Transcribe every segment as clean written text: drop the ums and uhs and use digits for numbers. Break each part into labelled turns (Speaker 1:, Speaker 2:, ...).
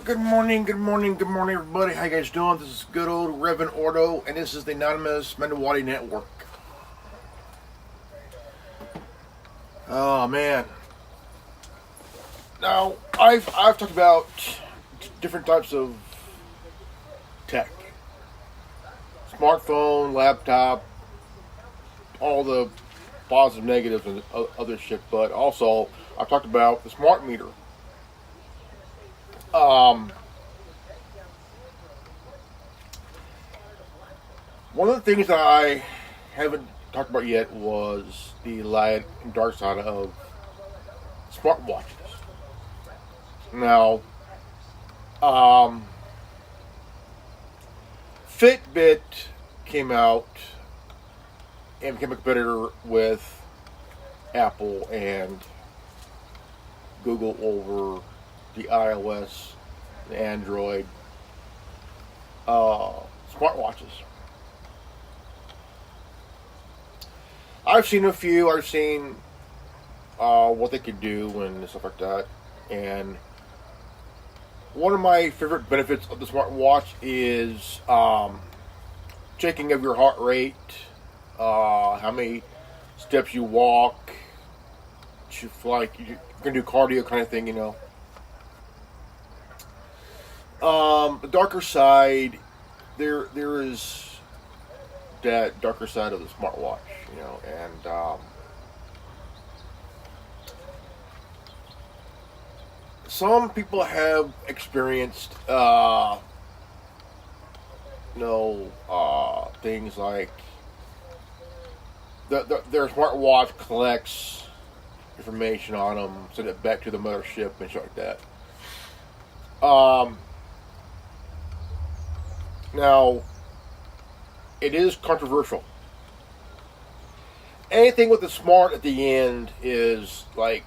Speaker 1: Good morning, everybody. How you guys doing? This is good old Reverend Ordo, and this is the anonymous Mando'Ade network. Oh man. Now I've talked about different types of tech, smartphone, laptop, all the positive, negatives, and other shit. But also I've talked about the smart meter. One of the things that I haven't talked about yet was the light and dark side of SmartWatches. Now, Fitbit came out and became a competitor with Apple and Google over the iOS and Android smartwatches. I've seen a few. I've seen what they could do and stuff like that. And one of my favorite benefits of the smartwatch is checking of your heart rate, how many steps you walk, like you're gonna do cardio kind of thing, you know. The darker side, there is that darker side of the smartwatch, you know, and some people have experienced, things like their smartwatch collects information on them, send it back to the mothership and shit like that. Now, it is controversial. Anything with the smart at the end is like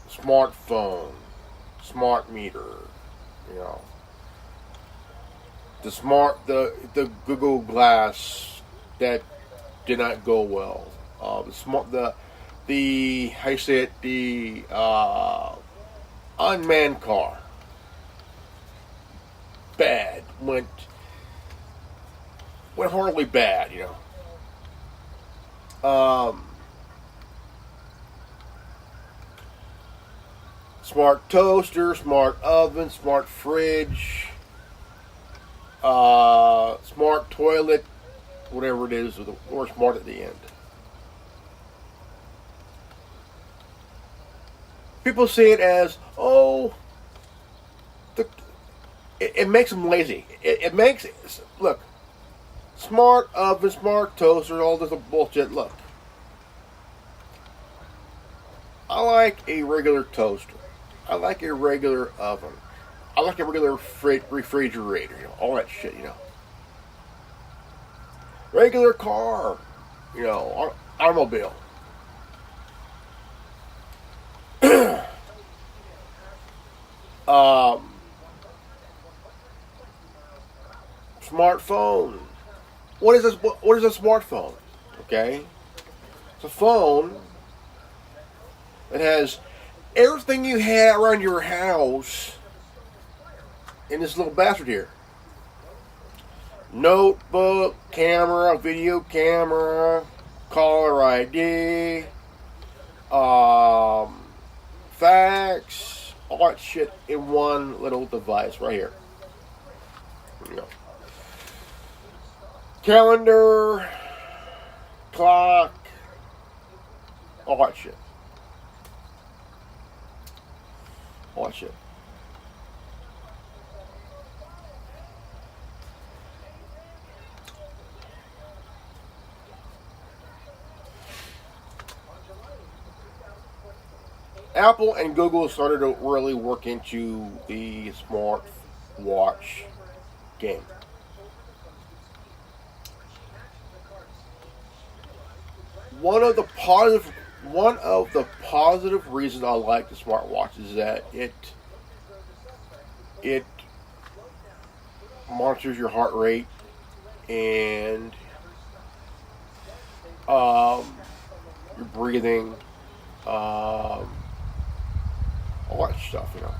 Speaker 1: smartphone, smart meter, you know. The Google Glass that did not go well. The how you say it, the unmanned car, bad, went horribly bad, you know. Smart toaster, smart oven, smart fridge, smart toilet, whatever it is, or smart at the end. People see it as, it makes them lazy. It makes, look, smart oven, smart toaster, all this bullshit. Look, I like a regular toaster. I like a regular oven. I like a regular refrigerator, you know, all that shit, you know. Regular car, you know, automobile. Smartphone. What is this? What is a smartphone? Okay, it's a phone that has everything you have around your house in this little bastard here. Notebook, camera, video camera, caller ID, fax, all that shit in one little device right here. There you go. Calendar, clock, all that shit. All that shit. Apple and Google started to really work into the smartwatch game. One of the positive reasons I like the smartwatch is that it monitors your heart rate and your breathing, all that stuff, you know.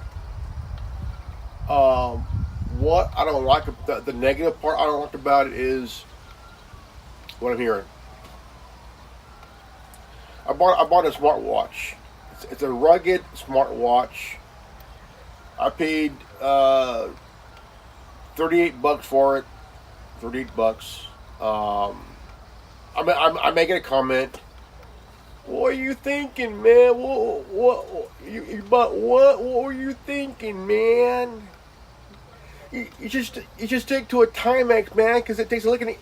Speaker 1: Um, what I don't like, the negative part I don't like about it is what I'm hearing. I bought a smartwatch. It's a rugged smartwatch. I paid $38 for it. $38. I'm making a comment. What are you thinking, man? What were you thinking, man? You just take to a Timex, man, because it takes a look at it.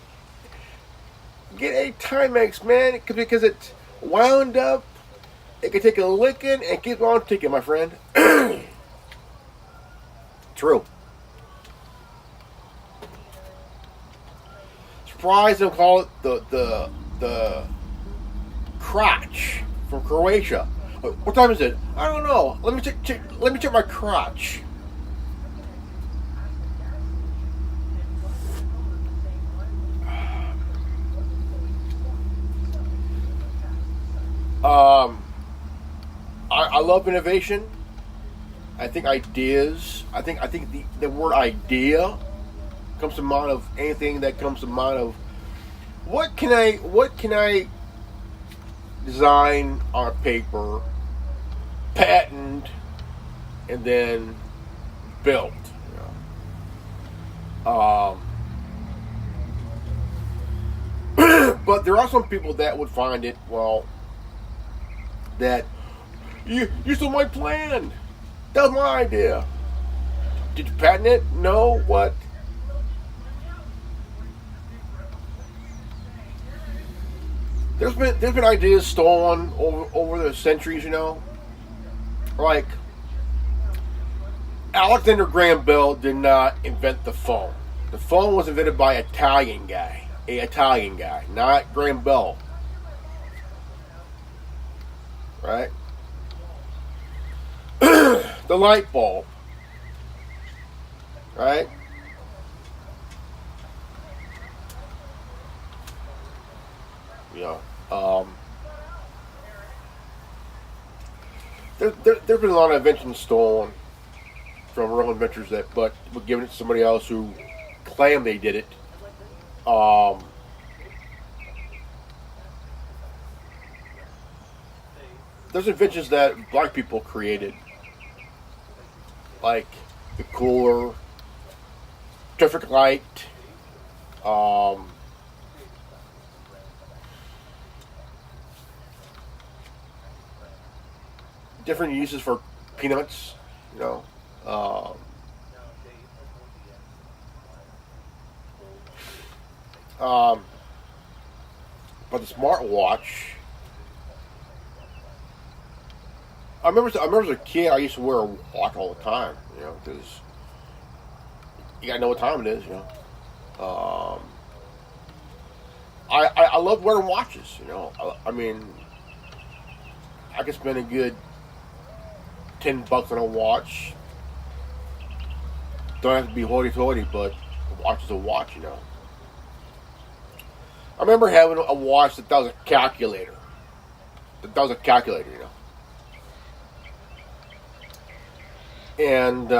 Speaker 1: Get a Timex, man, because it's wound up. It can take a licking and keep on ticking, my friend. True. Surprised they call it the crotch from Croatia. What time is it? I don't know. Let me check my crotch. I love innovation. I think ideas. I think the word idea comes to mind of anything that comes to mind of what can I design on paper, patent, and then build. You know? But there are some people that would find it, well, that you stole my plan. That was my idea. Did you patent it? No. What? There's been ideas stolen over the centuries, you know. Like Alexander Graham Bell did not invent the phone. The phone was invented by an Italian guy, not Graham Bell. Right? The light bulb. Right? You know, there's been a lot of inventions stolen from real inventors that, but were given it to somebody else who claimed they did it. There's inventions that black people created, like the cooler, traffic light, different uses for peanuts, you know. Um, but the smartwatch, I remember as a kid, I used to wear a watch all the time, you know, because you gotta know what time it is, you know. I love wearing watches, you know. I mean, I could spend a good $10 on a watch. Don't have to be hoity-toity, but a watch is a watch, you know. I remember having a watch that was a calculator. That was a calculator, you know. And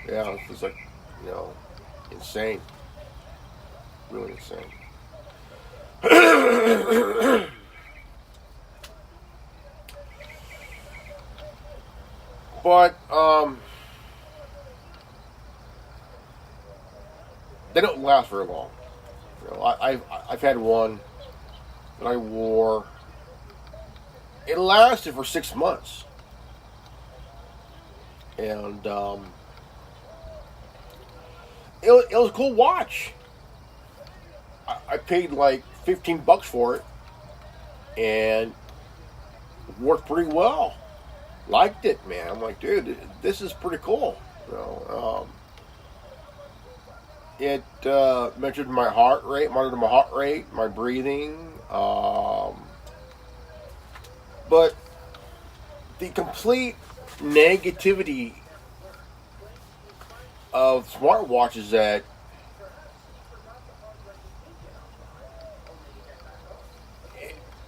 Speaker 1: yeah, it was like, you know, insane, really insane. But they don't last very long. You know, I've had one that I wore. It lasted for 6 months, and it was a cool watch. I paid like $15 for it, and it worked pretty well. Liked it, man. I'm like, dude, this is pretty cool. You know, it measured my heart rate, monitored my heart rate, my breathing. But the complete negativity of smartwatches that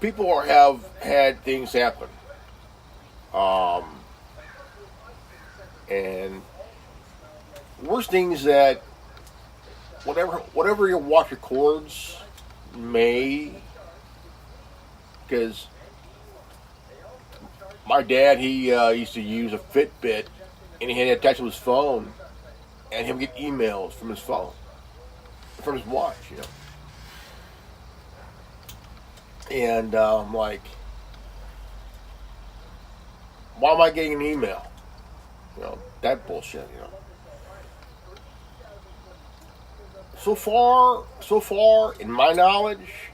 Speaker 1: have had things happen, um, and worst things that whatever your watch records may, because my dad, he used to use a Fitbit, and he had it attached to his phone, and he would get emails from his phone, from his watch, you know. And I'm like, why am I getting an email? You know, that bullshit, you know. So far, in my knowledge,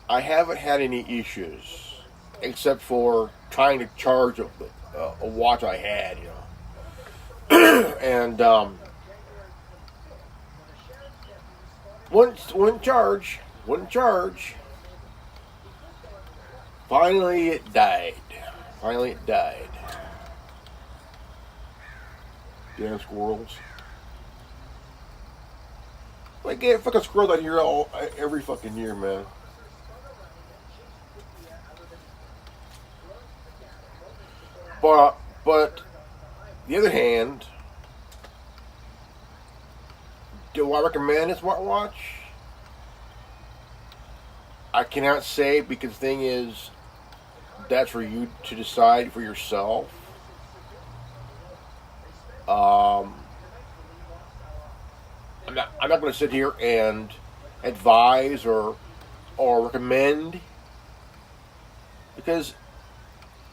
Speaker 1: I haven't had any issues, except for trying to charge a watch I had, you know. And wouldn't charge. Finally, it died. Damn squirrels. I get fucking squirrels out here every fucking year, man. But the other hand, do I recommend a smartwatch? I cannot say, because the thing is, that's for you to decide for yourself. I'm not going to sit here and advise or recommend, because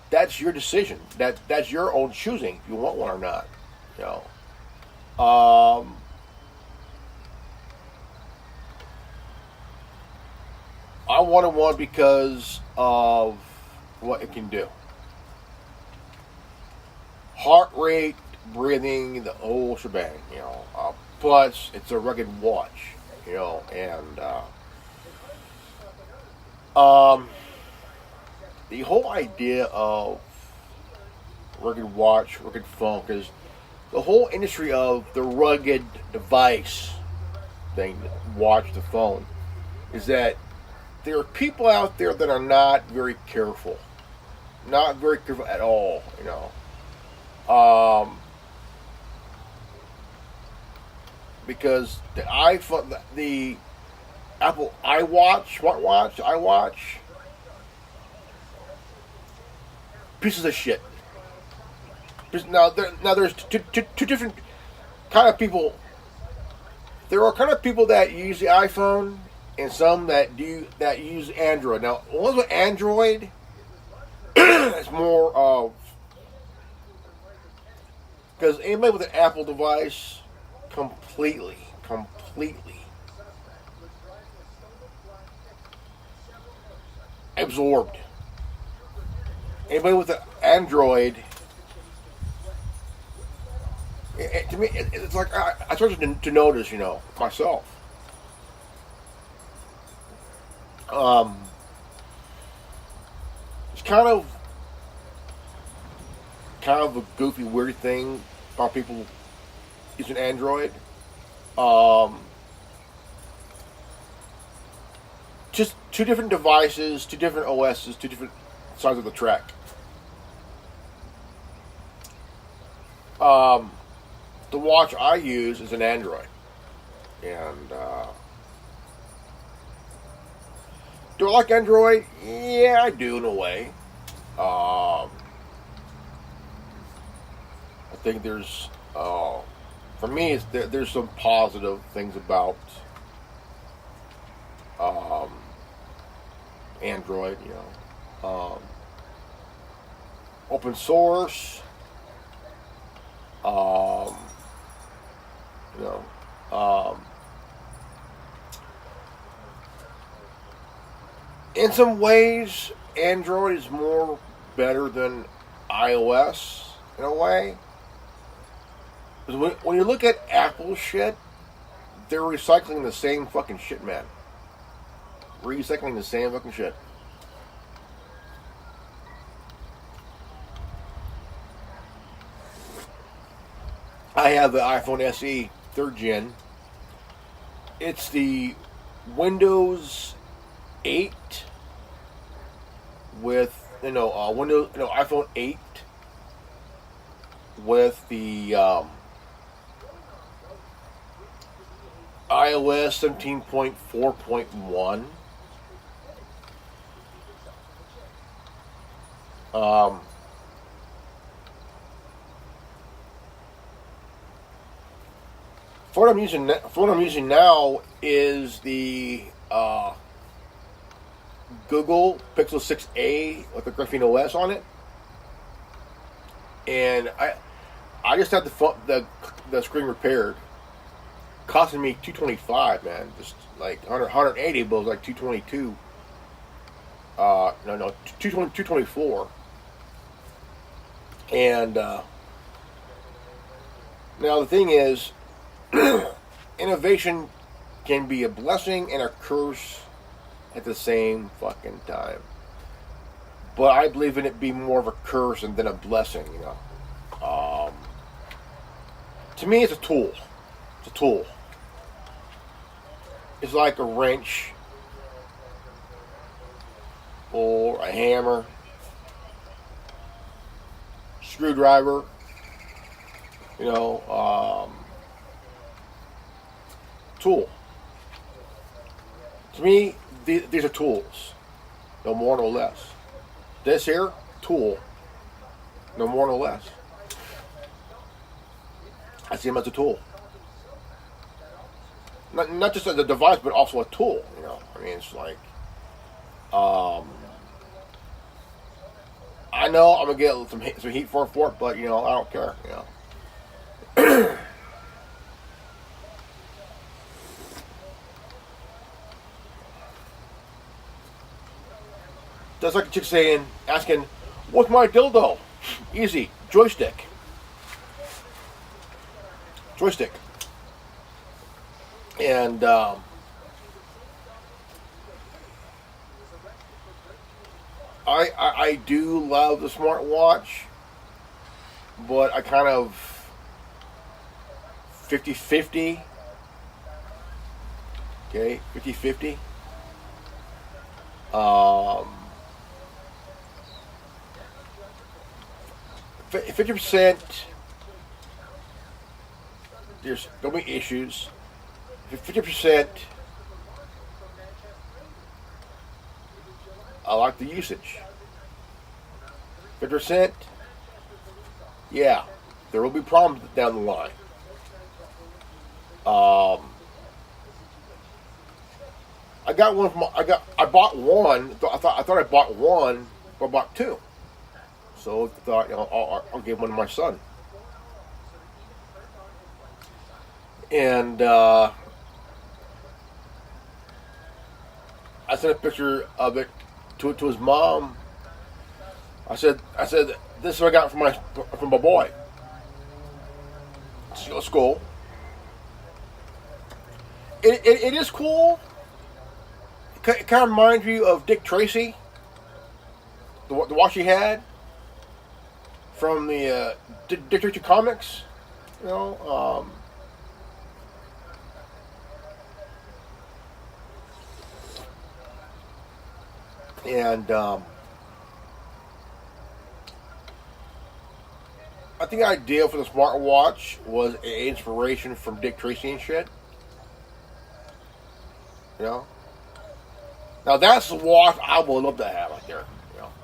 Speaker 1: that's your decision. That's your own choosing if you want one or not. You know. I wanted one because of what it can do. Heart rate, breathing, the whole shebang, you know. Plus, it's a rugged watch, you know, and the whole idea of rugged watch, rugged phone, because the whole industry of the rugged device thing, watch, the phone, is that there are people out there that are not very careful. Not very careful at all, you know. Because the iPhone, the Apple iWatch, pieces of shit. Now there's two different kind of people. There are kind of people that use the iPhone, and some that use Android. Now, ones with Android, it's more of, because anybody with an Apple device, completely absorbed. Anybody with an Android, to me, it's like I started to notice, you know, myself. It's kind of a goofy, weird thing about people using Android. Just two different devices, two different OSs, two different sides of the track. The watch I use is an Android, and do I like Android? Yeah, I do in a way. I think there's, for me, there's some positive things about Android. You know, open source. You know, in some ways, Android is more better than iOS in a way. Because when you look at Apple shit, they're recycling the same fucking shit, man. Recycling the same fucking shit. I have the iPhone SE 3rd gen. It's the Windows 8 with Windows, iPhone 8 with the iOS 17.4.1. For what I'm using now is the Google Pixel 6a with the Graphene OS on it, and I just had the screen repaired, costing me $225, man. Just like 180, but it was like 222. No, 224. And now the thing is, innovation can be a blessing and a curse at the same fucking time. But I believe in it being more of a curse than a blessing, to me, it's a tool. It's a tool. It's like a wrench or a hammer, screwdriver, tool. To me, these are tools. No more, no less. This here, tool. No more, no less. I see them as a tool. Not just as a device, but also a tool. I mean, it's like, I know I'm gonna get some heat for it, but I don't care. That's like a chick asking, "What's my dildo?" Easy, joystick. And I do love the smartwatch, but I kind of 50-50. Okay, 50-50. 50%, there's going to be issues. 50%, I like the usage. 50%, yeah, there will be problems down the line. I bought one. I thought I bought one, but I bought two. So I thought, I'll give one to my son. And I sent a picture of it to his mom. I said, this is what I got from my boy. School. It is cool. It kind of reminds you of Dick Tracy, the watch he had from the Dick Tracy comics. And I think the idea for the smartwatch was an inspiration from Dick Tracy and shit. Now that's the watch I would love to have right there.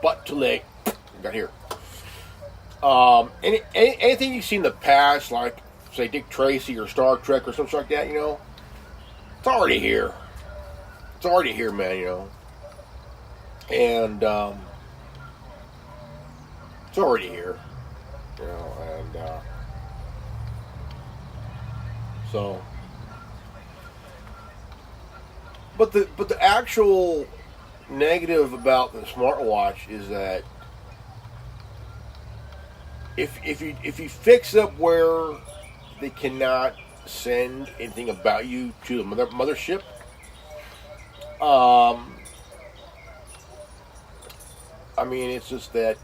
Speaker 1: But too late. Got here. Anything you've seen in the past, like say Dick Tracy or Star Trek or something like that, it's already here. It's already here, man. And it's already here. So. But the actual negative about the smartwatch is that if you fix up where they cannot send anything about you to the mothership, I mean, it's just that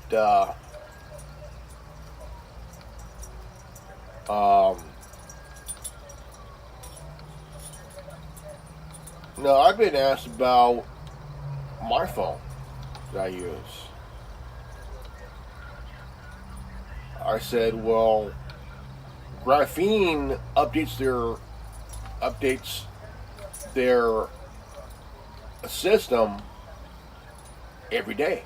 Speaker 1: no, I've been asked about my phone that I use. I said, well, graphene updates their system every day.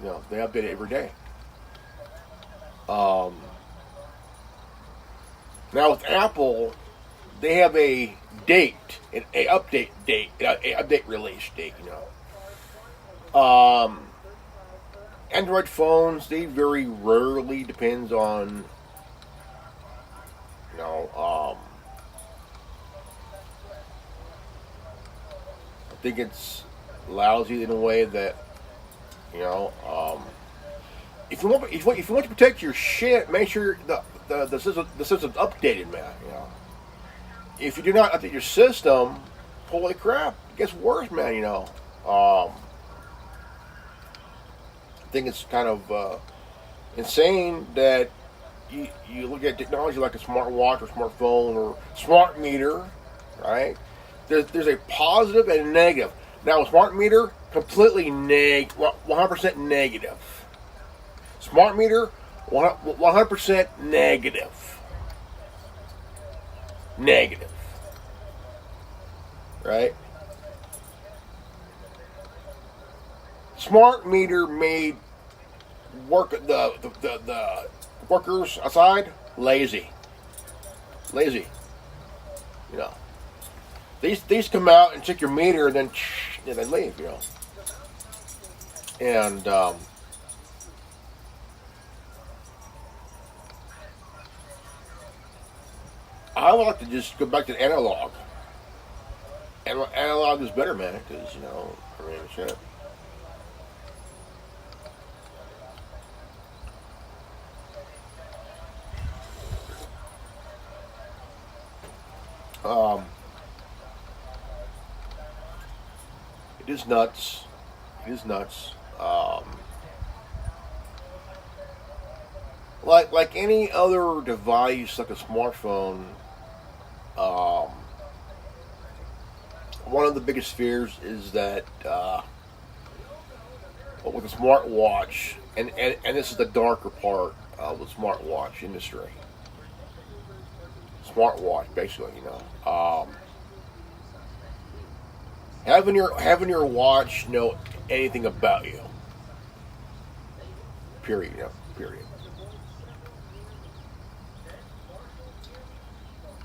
Speaker 1: They update it every day. Now with Apple, they have a date, an update release date. Android phones, they very rarely, depends on, I think it's lousy in a way that, if you want to protect your shit, make sure the system's updated, man. If you do not update your system, holy crap, it gets worse, man. I think it's kind of insane that you look at technology like a smartwatch or smartphone or smart meter, right? There's a positive and a negative. Now, a smart meter, completely 100% negative. Smart meter, 100% negative. Negative. Right? Smart meter made the workers outside lazy. Lazy. These come out and check your meter and then they leave, And I like to just go back to analog. Analog is better, man, because shit. It is nuts. It is nuts. Like any other device, like a smartphone, one of the biggest fears is that with a smartwatch, and this is the darker part of the smartwatch industry. Smartwatch, basically, having your watch know anything about you. Period. Period.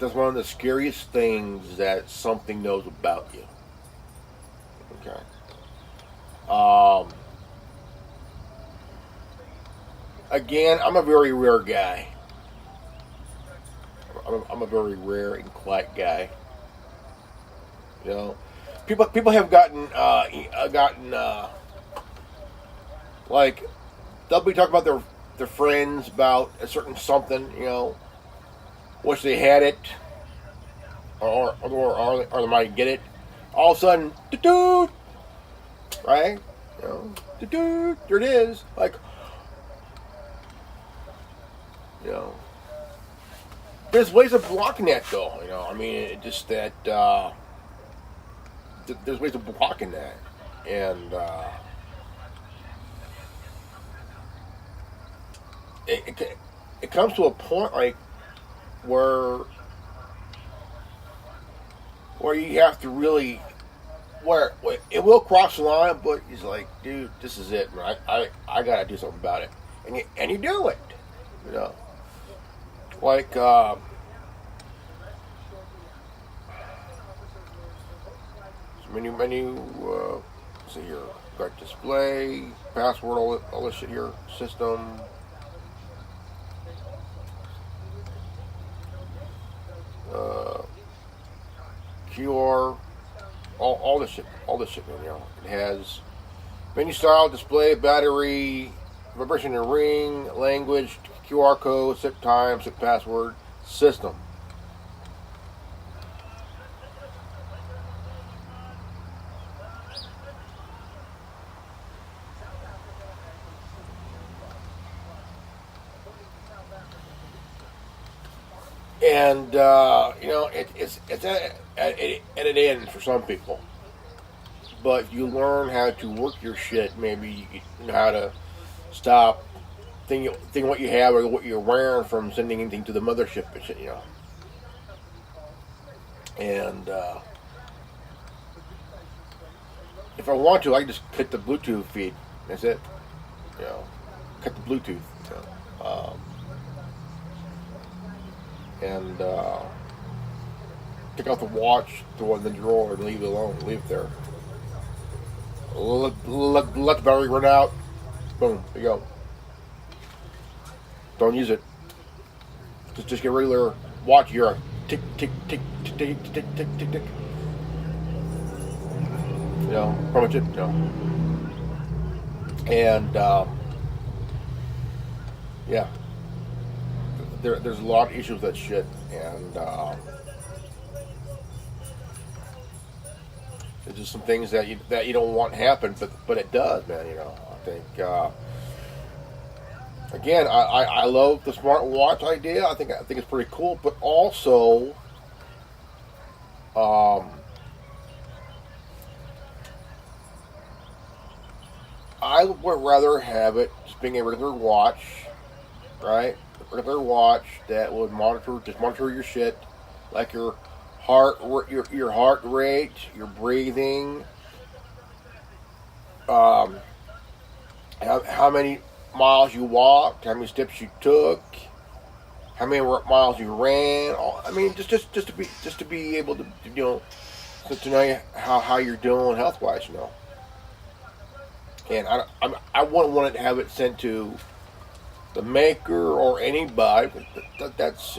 Speaker 1: That's one of the scariest things, that something knows about you. Okay. Again, I'm a very rare guy. I'm a very rare and quiet guy. People have gotten like, they'll be talking about their friends about a certain something, wish they had it, or they might get it. All of a sudden, doo-doo, right? Doo-doo, there it is. Like, there's ways of blocking that, though. It just that there's ways of blocking that, and it comes to a point like where you have to really, where it will cross the line, but he's like, dude, this is it, man. I gotta do something about it, and you do it, like menu. Let's see here, got display, password, all this shit here, system. QR, all this shit, man. It has menu style, display, battery, vibration and ring, language, QR code, set time, set password, system. And it's at an end for some people. But if you learn how to work your shit, maybe you know how to stop thinking what you have or what you're wearing from sending anything to the mothership and shit, And if I want to, I can just cut the Bluetooth feed. That's it. Cut the Bluetooth. And take out the watch, throw it in the drawer, and leave it alone. Leave it there. Let the battery run out. Boom. There you go. Don't use it. Just get a regular watch. You're a tick, tick, tick, tick, tick, tick, tick, tick, tick. Pretty much it. And yeah, there's a lot of issues with that shit, and there's just some things that you don't want to happen, but it does, man. I think. Again, I love the SmartWatch idea. I think it's pretty cool, but also, I would rather have it just being a regular watch, right? A regular watch that would monitor your shit, like your heart rate, your breathing, how many miles you walked, how many steps you took, how many miles you ran. I mean, just to be able to to know how you're doing health wise, And I wouldn't want to have it sent to the maker or anybody. But that's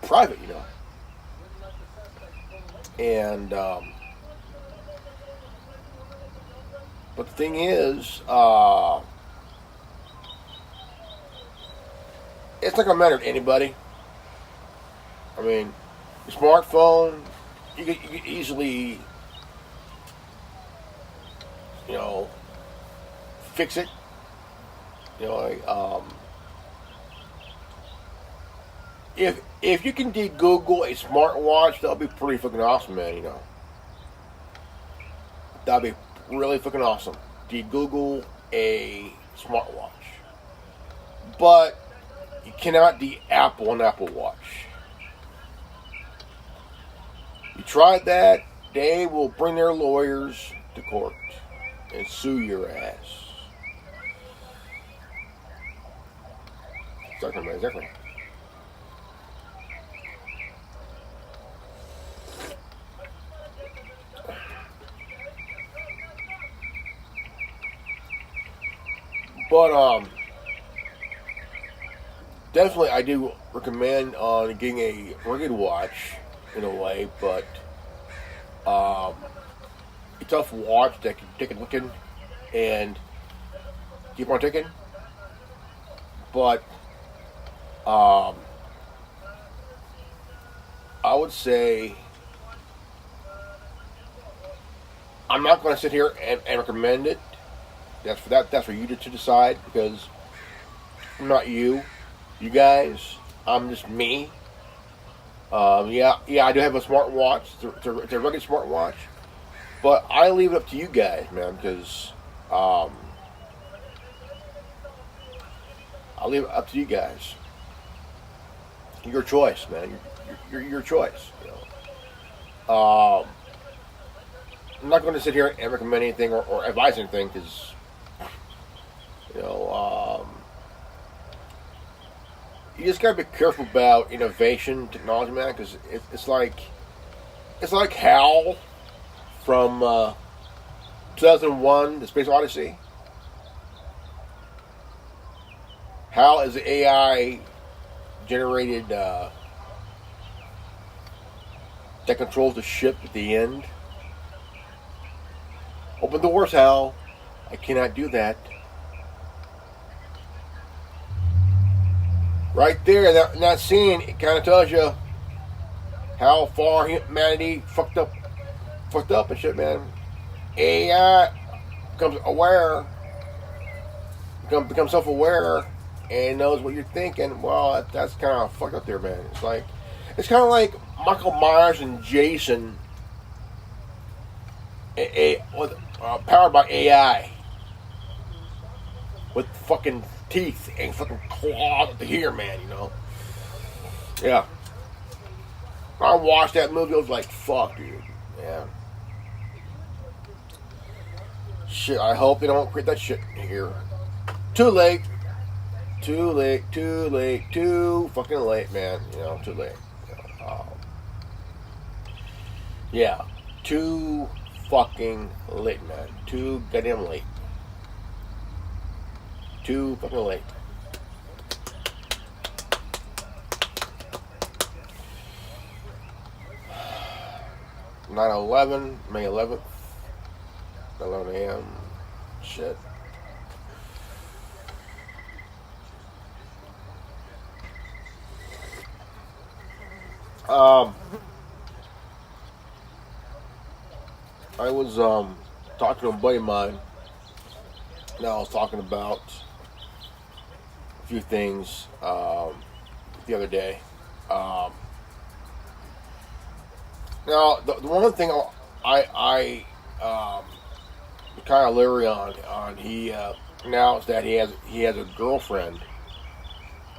Speaker 1: private, And but the thing is, it's not gonna matter to anybody. I mean, your smartphone, you could easily, fix it. If you can de-Google a smartwatch, that'll be pretty fucking awesome, man. That'll be really fucking awesome. De-Google a smartwatch, but you cannot de-Apple an Apple Watch. You tried that, they will bring their lawyers to court and sue your ass. Exactly. But definitely I do recommend getting a rugged watch in a way, but a tough watch that can take a licking and keep on ticking. But I would say I'm not going to sit here and recommend it. That's for you to decide, because I'm not you guys. I'm just me. Yeah, I do have a smartwatch. It's a rugged smartwatch, but I leave it up to you guys, man, because I'll leave it up to you guys. Your choice, man. Your choice. I'm not going to sit here and recommend anything or advise anything, because you just gotta be careful about innovation, technology, man, because it's like HAL from 2001, The Space Odyssey. HAL is the AI generated that controls the ship at the end. Open the doors, HAL. I cannot do that. Right there, that scene, it kind of tells you how far humanity fucked up and shit, man. AI becomes aware, becomes self-aware, and knows what you're thinking. Well, that's kind of fucked up there, man. It's kind of like Michael Myers and Jason powered by AI with fucking teeth and fucking claws to hear, man. Yeah. I watched that movie. I was like, fuck, dude. Yeah. Shit. I hope they don't create that shit here. Too late. Too late. Too late. Too fucking late, man. Too late. Yeah. Too fucking late, man. Too goddamn late. Too fucking late. May 11th, 11 a.m. Shit. I was talking to a buddy of mine. Now I was talking about a few things the other day. Now the one thing I kind of leery on he now is that he has a girlfriend.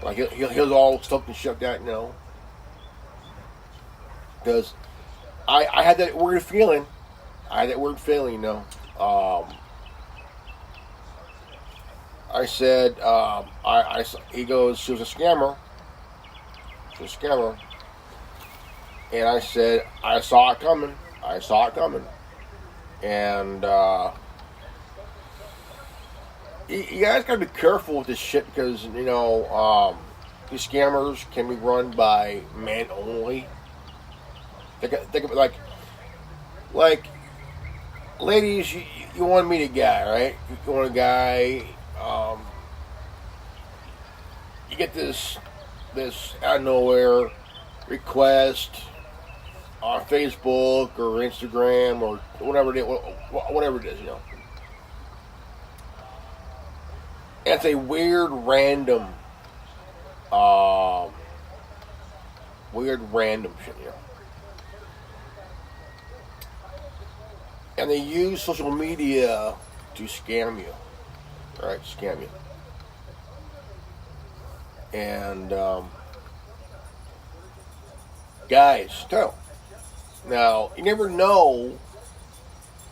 Speaker 1: Like he'll all stuff and shit like that, because I had that weird feeling. I said, he goes, she was a scammer. And I said, I saw it coming. And, you guys gotta be careful with this shit because, these scammers can be run by men only. Think of it like, ladies, you want to meet a guy, right? You want a guy, you get this out of nowhere request on Facebook or Instagram or whatever it is, And it's a weird random shit, And they use social media to scam you. Right? Scam you. And, guys, tell. Now, you never know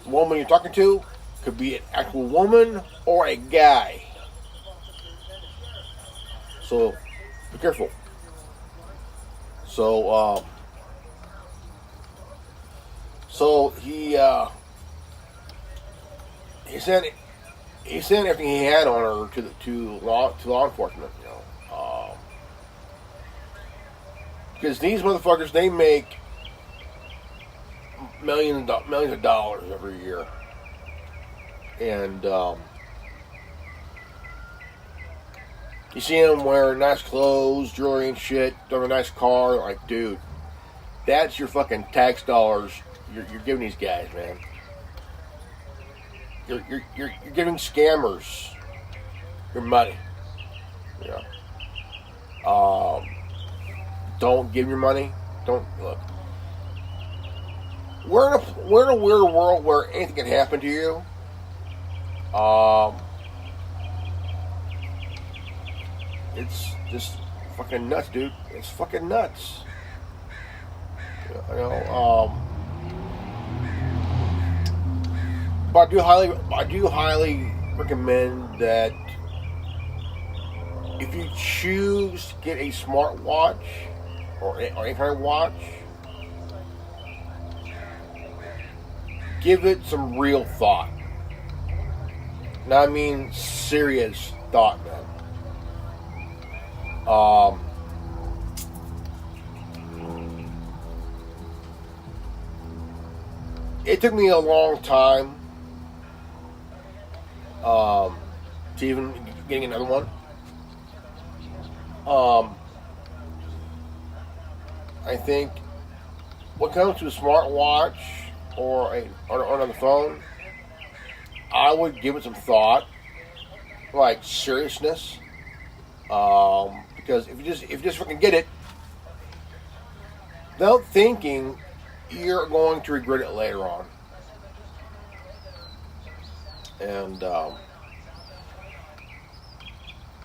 Speaker 1: the woman you're talking to could be an actual woman or a guy. So, be careful. So he sent everything he had on her to law enforcement, because these motherfuckers, they make millions of dollars every year, and you see them wearing nice clothes, jewelry and shit, driving a nice car. Like, dude, that's your fucking tax dollars you're giving these guys, man. You're giving scammers your money. Yeah. Don't give your money. Don't look. We're in a weird world where anything can happen to you. It's just fucking nuts, dude. It's fucking nuts. But I do highly recommend that if you choose to get a SmartWatch or any kind of watch, give it some real thought. Now, I mean serious thought, man. It took me a long time to even getting another one. I think when it comes to a smartwatch or on the phone, I would give it some thought, like seriousness, because if you just fucking get it without thinking, you're going to regret it later on. and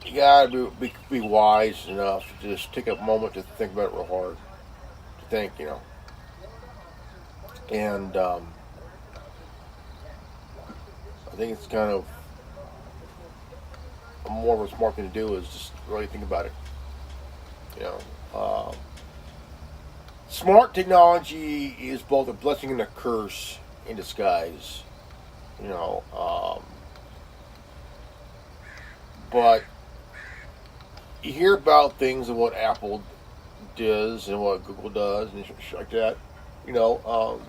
Speaker 1: you gotta be wise enough to just take a moment to think about it real hard, to think, and I think it's kind of more of a smart thing to do is just really think about it. You know, smart technology is both a blessing and a curse in disguise. You know, but you hear about things and what Apple does and what Google does and shit like that. You know,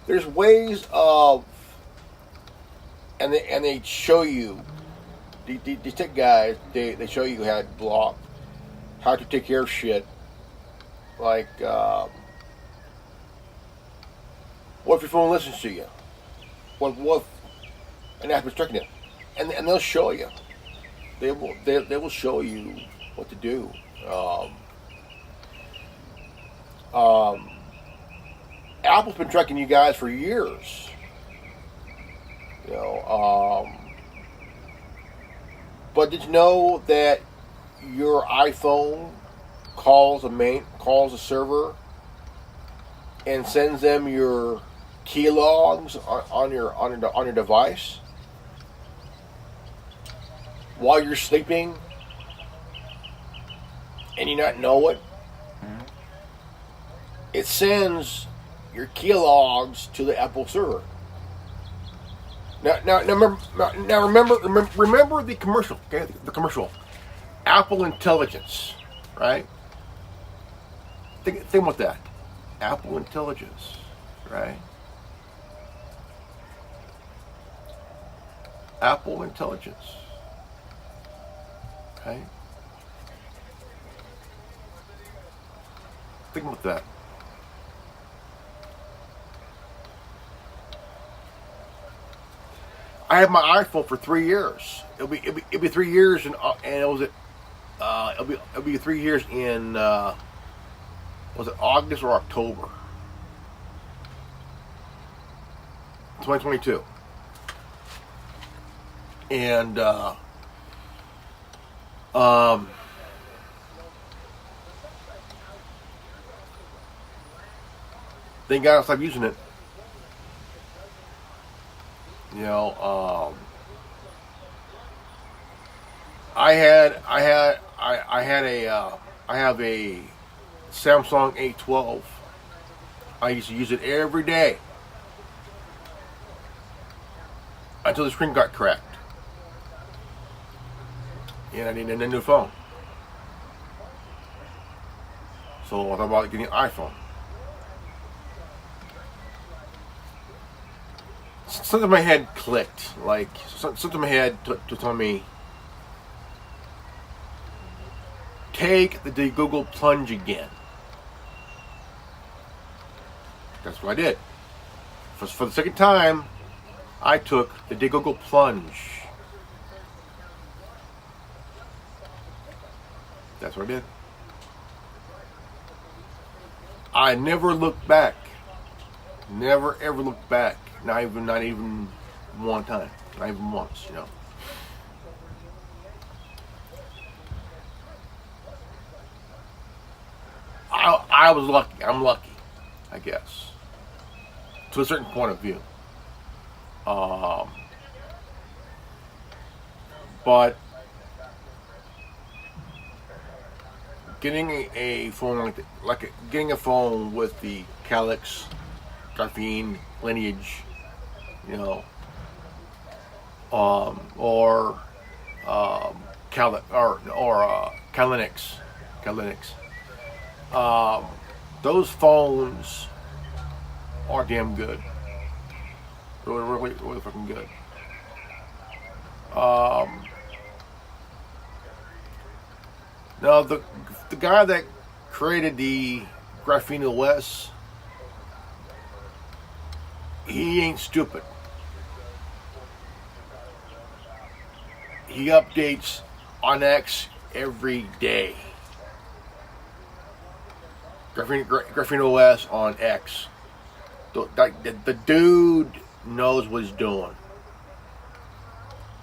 Speaker 1: there's ways of, and they show you, these tech guys, they show you how to take care of shit. Like, what if your phone listens to you? What if an app is tracking it? And they'll show you. They will show you what to do. Apple's been tracking you guys for years. You know, but did you know that your iPhone calls a server and sends them your key logs on your device while you're sleeping, and you not know it? Mm-hmm. It sends your key logs to the Apple server. Now remember the commercial, okay? The commercial, Apple Intelligence, right? Think about that, Apple Intelligence, right? Apple Intelligence, okay? Think about that. I had my iPhone for 3 years. It'll be 3 years, and it'll be 3 years in was it August or October, 2022, and thank God I stopped using it. You know, I have a Samsung 812. I used to use it every day until the screen got cracked, and I needed a new phone. So I thought about getting an iPhone. Something in my head clicked, like something in my head to tell me, take the Google plunge again. That's what I did. For the second time, I took the Google plunge. That's what I did. I never looked back. Never ever looked back. Not even one time. Not even once, you know. I was lucky. I'm lucky, I guess, to a certain point of view. But getting a phone getting a phone with the Calyx graphene lineage, you know, or Calinix. Those phones are damn good. Really fucking good. Now the guy that created the Graphene OS, he ain't stupid. He updates on X every day. Graphene OS on X. The dude knows what he's doing.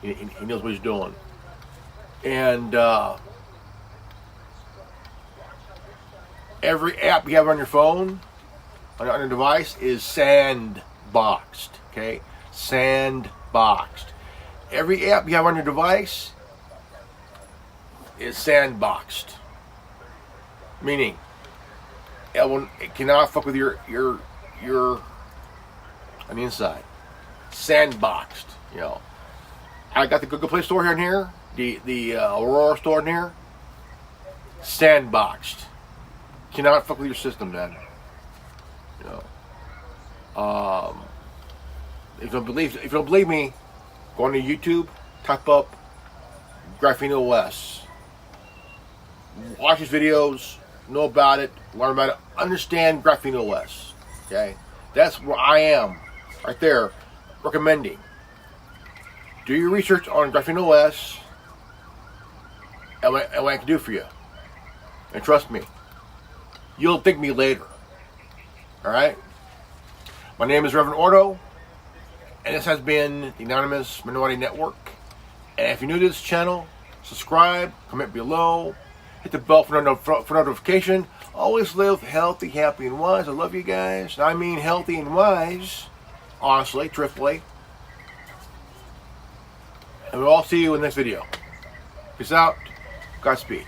Speaker 1: He knows what he's doing. And every app you have on your phone, on your device, is sandboxed. Okay? Sandboxed. Every app you have on your device is sandboxed. Meaning, it cannot fuck with your on the inside. Sandboxed, you know. I got the Google Play Store here and here, the Aurora Store in here. Sandboxed. Cannot fuck with your system, man. You know. If you don't believe me, go on to YouTube, type up Graphene OS. Watch his videos, know about it, learn about it, understand Graphene OS. Okay? That's where I am, right there, recommending. Do your research on Graphene OS and what I can do for you. And trust me, you'll thank me later. Alright? My name is Reverend Ordo, and this has been the Anonymous Mando'Ade Network. And if you're new to this channel, subscribe, comment below, hit the bell for notification. Always live healthy, happy, and wise. I love you guys. And I mean healthy and wise. Honestly, truthfully. And we'll all see you in the next video. Peace out. Godspeed.